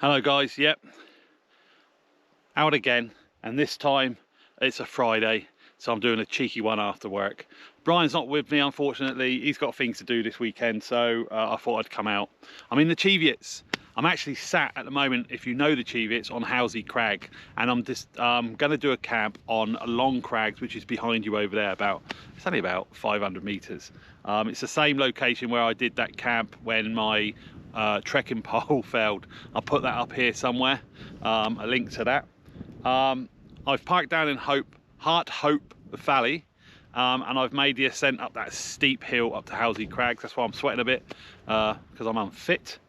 Hello guys, yep, out again, and this time it's a Friday, so I'm doing a cheeky one after work. Brian's not with me, unfortunately. He's got things to do this weekend, so I thought I'd come out. I'm in the Cheviots. I'm actually sat at the moment, if you know the Cheviots, on Housie Crag, and I'm just going to do a camp on Long Crags, which is behind you over there. It's only about 500 meters. It's the same location where I did that camp when my trekking pole failed. I'll put that up here somewhere, a link to that. I've parked down in Heart Hope Valley, and I've made the ascent up that steep hill up to Housie Crags. That's why I'm sweating a bit, because I'm unfit.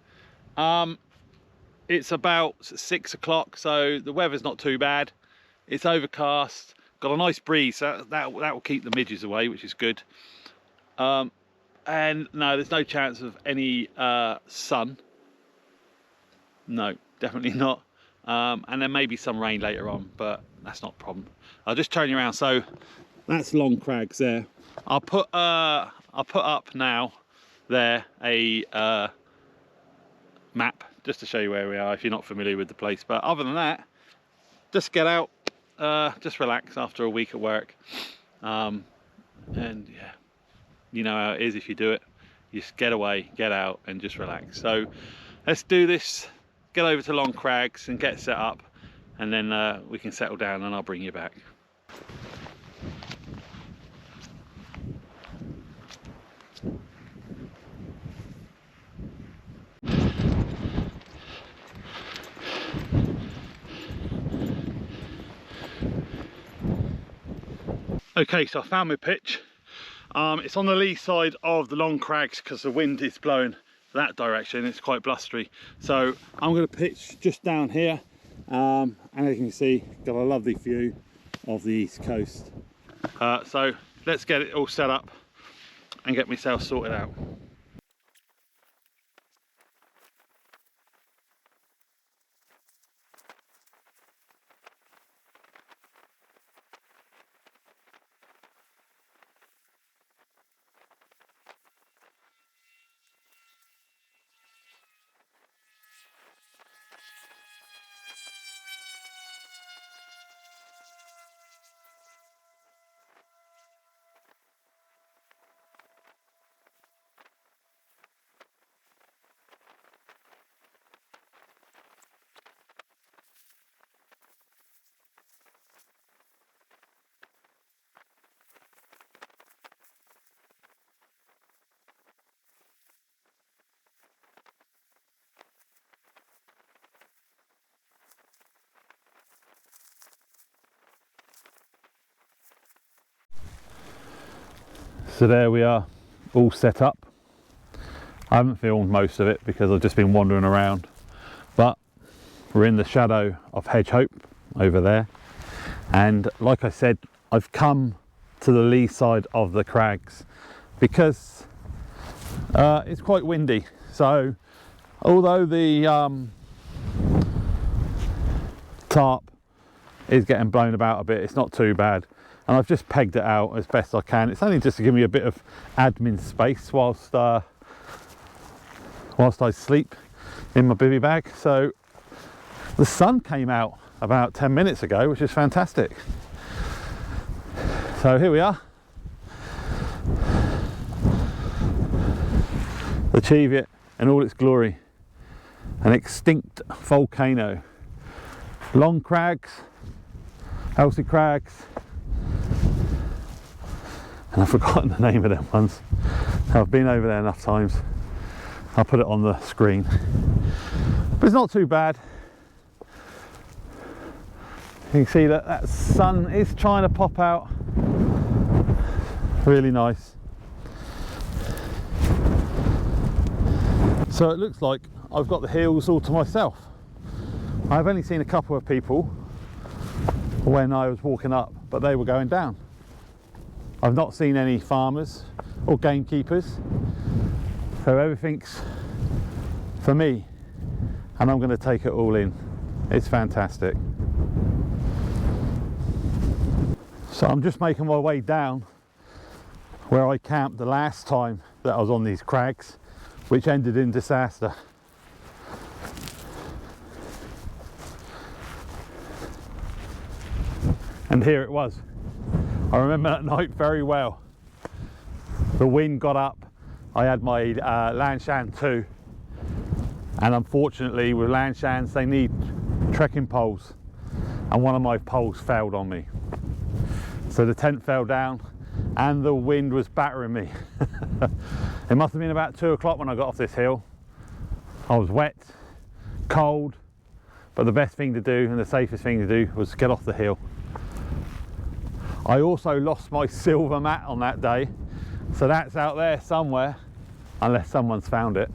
It's about 6 o'clock, so the weather's not too bad. It's overcast, got a nice breeze, so that will keep the midges away, which is good. And no, there's no chance of any sun. No, definitely not. And there may be some rain later on, but that's not a problem. I'll just turn you around. So that's Long Crags there. I'll put up now there a map just to show you where we are if you're not familiar with the place. But other than that, just get out, just relax after a week at work, and yeah, you know how it is if you do it. You just get away, get out, and just relax. So let's do this. Get over to Long Crags and get set up, and then we can settle down and I'll bring you back. Okay, so I found my pitch. It's on the lee side of the Long Crags because the wind is blowing that direction. It's quite blustery, so I'm going to pitch just down here, and as you can see, got a lovely view of the east coast. So let's get it all set up and get myself sorted out. So there we are, all set up. I haven't filmed most of it because I've just been wandering around, but we're in the shadow of Hedge Hope over there, and like I said, I've come to the lee side of the crags because it's quite windy. So although the tarp is getting blown about a bit, it's not too bad. And I've just pegged it out as best I can. It's only just to give me a bit of admin space whilst I sleep in my bivy bag. So the sun came out about 10 minutes ago, which is fantastic. So here we are. The Cheviot in all its glory. An extinct volcano. Long Crags, Housie Crags. And I've forgotten the name of them ones. I've been over there enough times. I'll put it on the screen. But it's not too bad. You can see that sun is trying to pop out. Really nice. So it looks like I've got the hills all to myself. I've only seen a couple of people when I was walking up, but they were going down. I've not seen any farmers or gamekeepers, so everything's for me, and I'm going to take it all in. It's fantastic. So I'm just making my way down where I camped the last time that I was on these crags, which ended in disaster. And here it was. I remember that night very well. The wind got up. I had my Lanshan 2, and unfortunately with Lanshans they need trekking poles, and one of my poles failed on me. So the tent fell down and the wind was battering me. It must have been about 2 o'clock when I got off this hill. I was wet, cold, but the best thing to do and the safest thing to do was get off the hill. I also lost my silver mat on that day, so that's out there somewhere, unless someone's found it.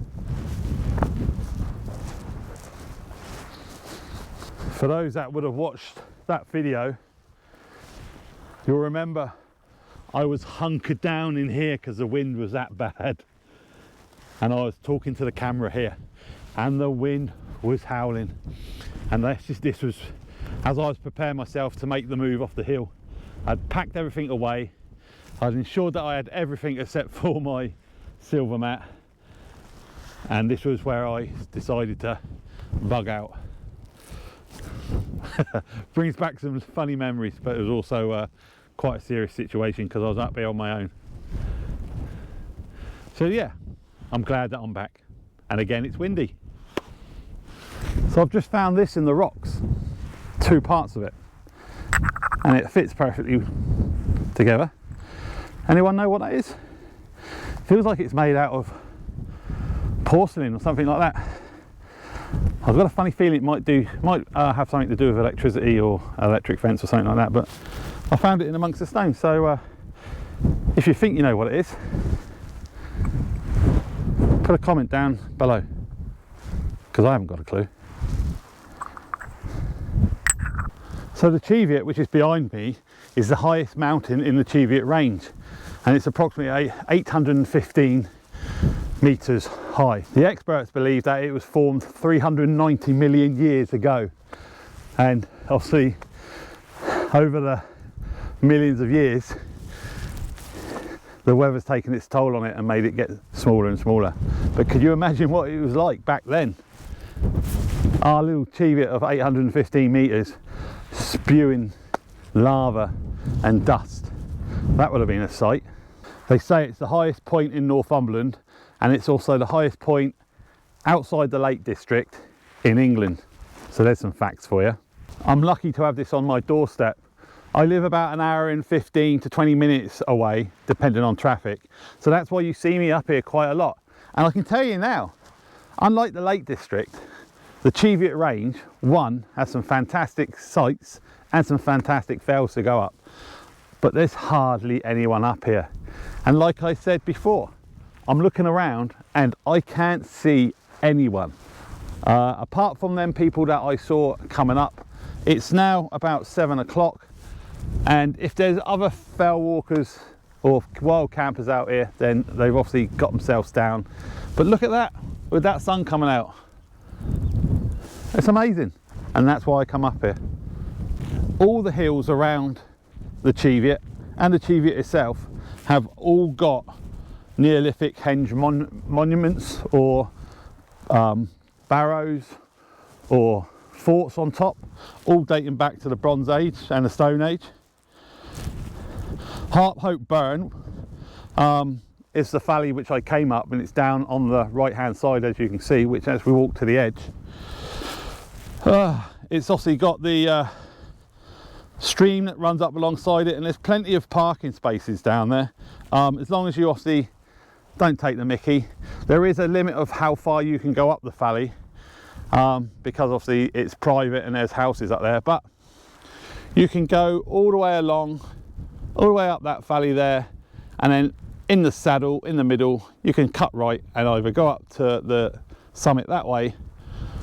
For those that would have watched that video, you'll remember I was hunkered down in here because the wind was that bad, and I was talking to the camera here and the wind was howling, and this was as I was preparing myself to make the move off the hill. I'd packed everything away, I'd ensured that I had everything except for my silver mat, and this was where I decided to bug out. Brings back some funny memories, but it was also quite a serious situation because I was up here on my own. So yeah, I'm glad that I'm back, and again it's windy. So I've just found this in the rocks, 2 parts of it, and it fits perfectly together. Anyone know what that is? Feels like it's made out of porcelain or something like that. I've got a funny feeling it might have something to do with electricity or electric fence or something like that, but I found it in amongst the stones. So if you think you know what it is, put a comment down below, because I haven't got a clue. So the Cheviot, which is behind me, is the highest mountain in the Cheviot range, and it's approximately 815 meters high. The experts believe that it was formed 390 million years ago, and obviously over the millions of years the weather's taken its toll on it and made it get smaller and smaller. But could you imagine what it was like back then? Our little Cheviot of 815 meters spewing lava and dust. That would have been a sight. They say it's the highest point in Northumberland, and it's also the highest point outside the Lake District in England. So there's some facts for you. I'm lucky to have this on my doorstep. I live about an hour and 15 to 20 minutes away, depending on traffic. So that's why you see me up here quite a lot. And I can tell you now, unlike the Lake District, the Cheviot range, one, has some fantastic sights and some fantastic fells to go up. But there's hardly anyone up here. And like I said before, I'm looking around and I can't see anyone. Apart from them people that I saw coming up. It's now about 7 o'clock. And if there's other fell walkers or wild campers out here, then they've obviously got themselves down. But look at that, with that sun coming out. It's amazing. And that's why I come up here. All the hills around the Cheviot and the Cheviot itself have all got Neolithic henge monuments or barrows or forts on top, all dating back to the Bronze Age and the Stone Age. Harp Hope Burn is the valley which I came up, and it's down on the right hand side, as you can see, which as we walk to the edge, it's obviously got the stream that runs up alongside it, and there's plenty of parking spaces down there, as long as you obviously don't take the mickey. There is a limit of how far you can go up the valley, because obviously it's private and there's houses up there, but you can go all the way along, all the way up that valley there, and then in the saddle in the middle you can cut right and either go up to the summit that way,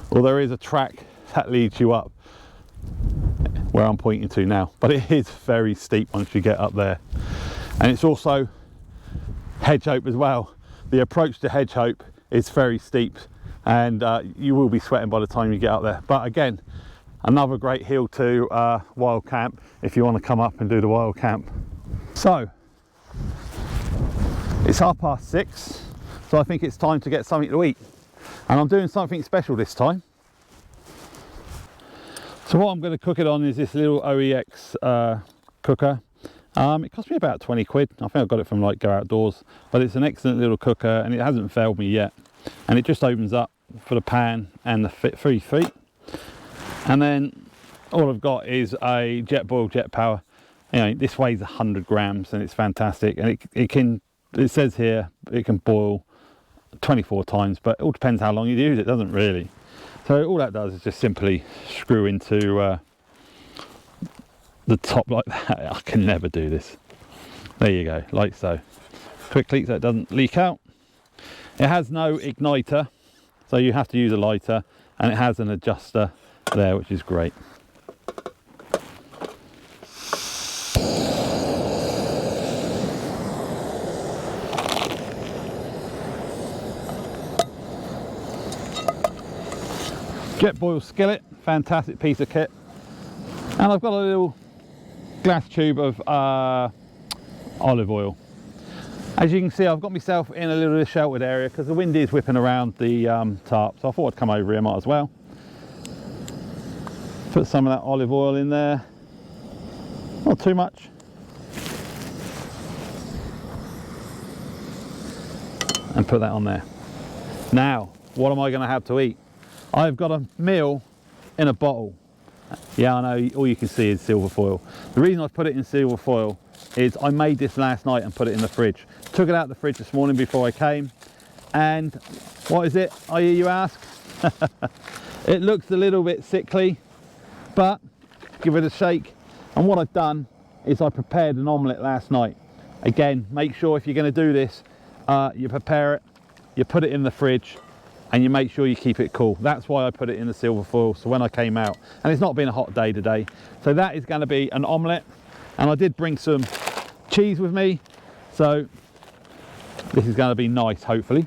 or there is a track that leads you up where I'm pointing to now, but it is very steep once you get up there. And it's also Hedge Hope as well. The approach to Hedge Hope is very steep, and you will be sweating by the time you get up there. But again, another great hill to wild camp if you want to come up and do the wild camp. So it's 6:30, so I think it's time to get something to eat, and I'm doing something special this time. So what I'm going to cook it on is this little OEX cooker. It cost me about 20 quid. I think I got it from like Go Outdoors, but it's an excellent little cooker and it hasn't failed me yet. And it just opens up for the pan and the 3 feet. And then all I've got is a jet power. You know, this weighs 100 grams and it's fantastic. And it says here it can boil 24 times, but it all depends how long you use it, doesn't really. So all that does is just simply screw into the top like that. I can never do this. There you go, like so. Quickly, so it doesn't leak out. It has no igniter, so you have to use a lighter, and it has an adjuster there, which is great. Jet boil skillet, fantastic piece of kit. And I've got a little glass tube of olive oil. As you can see, I've got myself in a little sheltered area because the wind is whipping around the tarp, so I thought I'd come over here, might as well. Put some of that olive oil in there, not too much. And put that on there. Now, what am I going to have to eat? I've got a meal in a bottle. Yeah, I know, all you can see is silver foil. The reason I've put it in silver foil is I made this last night and put it in the fridge. Took it out of the fridge this morning before I came. And what is it, I hear you ask? It looks a little bit sickly, but give it a shake. And what I've done is I prepared an omelette last night. Again, make sure if you're going to do this, you prepare it, you put it in the fridge, and you make sure you keep it cool. That's why I put it in the silver foil, so when I came out, and it's not been a hot day today. So that is going to be an omelette, and I did bring some cheese with me, so this is going to be nice, hopefully.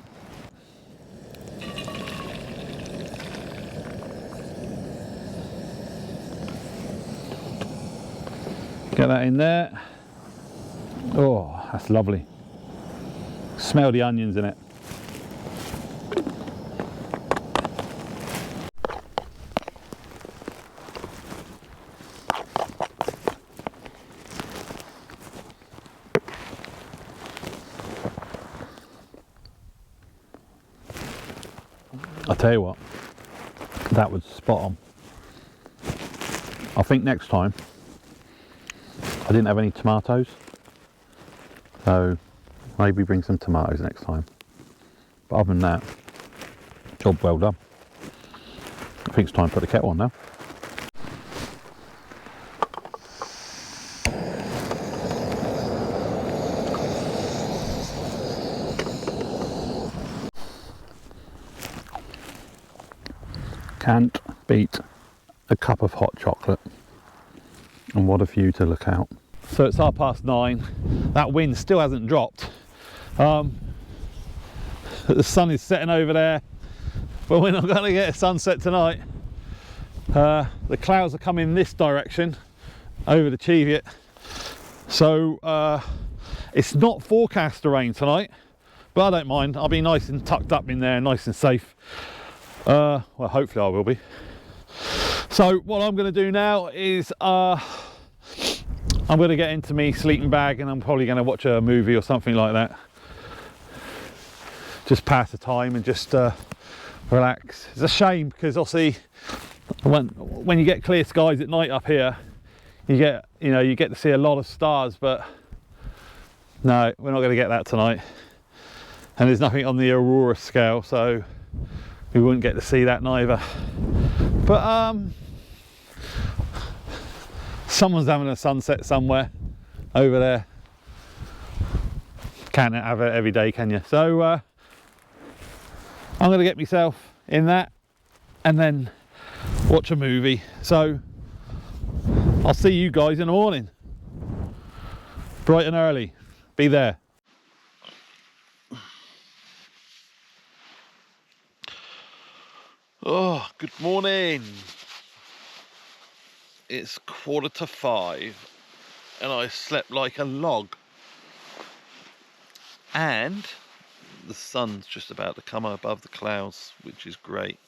Get that in there. Oh, that's lovely. Smell the onions in it. I'll tell you what, that was spot on. I think next time, I didn't have any tomatoes, so maybe bring some tomatoes next time. But other than that, job well done. I think it's time to put the kettle on now. Can't beat a cup of hot chocolate, and what a view to look out. So it's 9:30. That wind still hasn't dropped. The sun is setting over there, but we're not going to get a sunset tonight. The clouds are coming this direction over the Cheviot, so it's not forecast to rain tonight, but I don't mind. I'll be nice and tucked up in there, nice and safe. Well, hopefully I will be. So what I'm going to do now is I'm going to get into me sleeping bag, and I'm probably going to watch a movie or something like that. Just pass the time and just relax. It's a shame because obviously when you get clear skies at night up here, you get to see a lot of stars, but no, we're not going to get that tonight. And there's nothing on the aurora scale, so we wouldn't get to see that neither. But someone's having a sunset somewhere over there. Can't have it every day, can you? So I'm going to get myself in that and then watch a movie. So I'll see you guys in the morning, bright and early. Be there. Oh, good morning. It's 4:45 and I slept like a log. And the sun's just about to come above the clouds, which is great.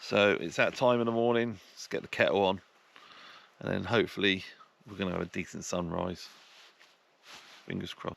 So it's that time in the morning. Let's get the kettle on, and then hopefully we're going to have a decent sunrise. Fingers crossed.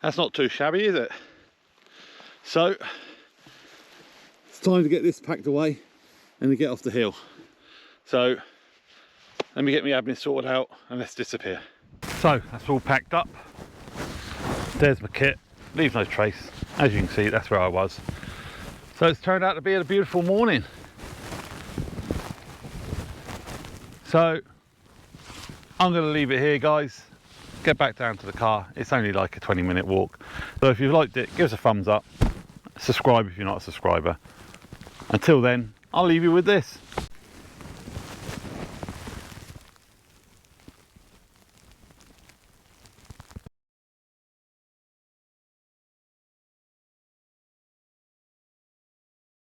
That's not too shabby, is it? So it's time to get this packed away and to get off the hill. So let me get my admin sorted out and let's disappear. So that's all packed up. There's my kit, leaves no trace. As you can see, that's where I was. So it's turned out to be a beautiful morning. So I'm going to leave it here, guys. Get back down to the car. It's only like a 20-minute walk. So if you've liked it, give us a thumbs up. Subscribe if you're not a subscriber. Until then, I'll leave you with this.